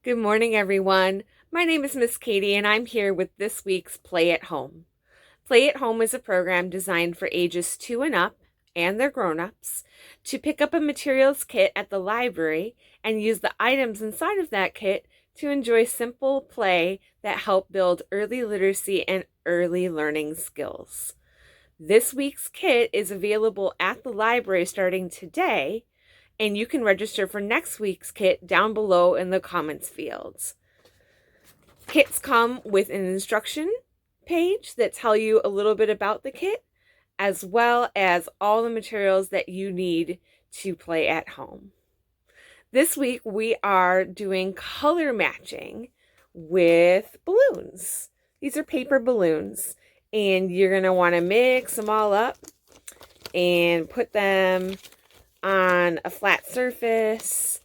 Good morning, everyone. My name is Miss Katie, and I'm here with this week's Play at Home. Play at Home is a program designed for ages 2 and up and their grown-ups to pick up a materials kit at the library and use the items inside of that kit to enjoy simple play that help build early literacy and early learning skills. This week's kit is available at the library starting today, and you can register for next week's kit down below in the comments fields. Kits come with an instruction page that tell you a little bit about the kit, as well as all the materials that you need to play at home. This week we are doing color matching with balloons. These are paper balloons, and you're going to want to mix them all up and put them on a flat surface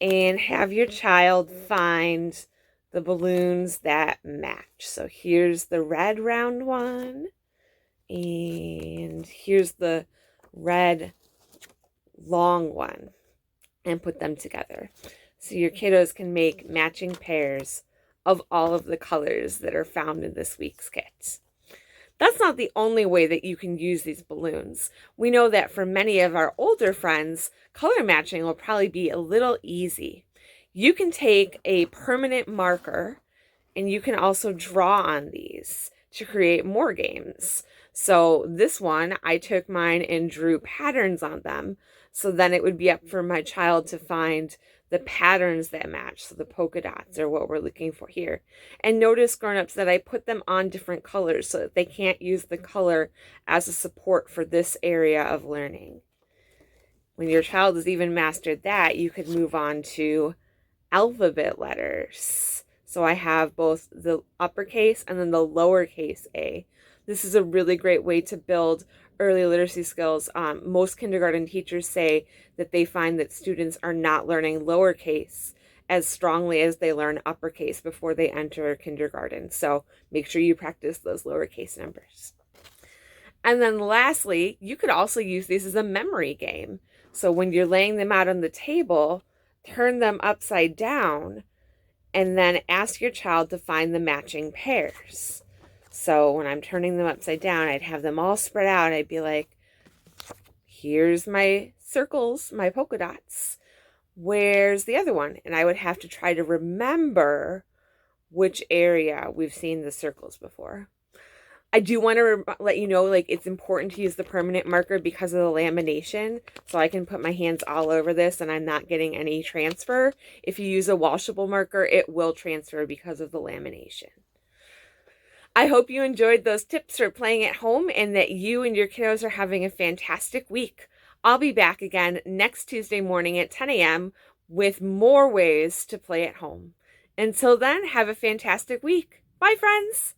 and have your child find the balloons that match. So here's the red round one, and here's the red long one, and put them together. So your kiddos can make matching pairs of all of the colors that are found in this week's kit. That's not the only way that you can use these balloons. We know that for many of our older friends, color matching will probably be a little easy. You can take a permanent marker and you can also draw on these to create more games. So this one, I took mine and drew patterns on them. So then it would be up for my child to find the patterns that match. So the polka dots are what we're looking for here. And notice, grown-ups, that I put them on different colors so that they can't use the color as a support for this area of learning. When your child has even mastered that, you could move on to alphabet letters. So I have both the uppercase and then the lowercase a. This is a really great way to build early literacy skills. Most kindergarten teachers say that they find that students are not learning lowercase as strongly as they learn uppercase before they enter kindergarten. So make sure you practice those lowercase numbers. And then lastly, you could also use these as a memory game. So when you're laying them out on the table, turn them upside down and then ask your child to find the matching pairs. So when I'm turning them upside down, I'd have them all spread out. I'd be like, here's my circles, my polka dots. Where's the other one? And I would have to try to remember which area we've seen the circles before. I do want to let you know, it's important to use the permanent marker because of the lamination. So I can put my hands all over this and I'm not getting any transfer. If you use a washable marker, it will transfer because of the lamination. I hope you enjoyed those tips for playing at home and that you and your kiddos are having a fantastic week. I'll be back again next Tuesday morning at 10 a.m. with more ways to play at home. Until then, have a fantastic week. Bye, friends.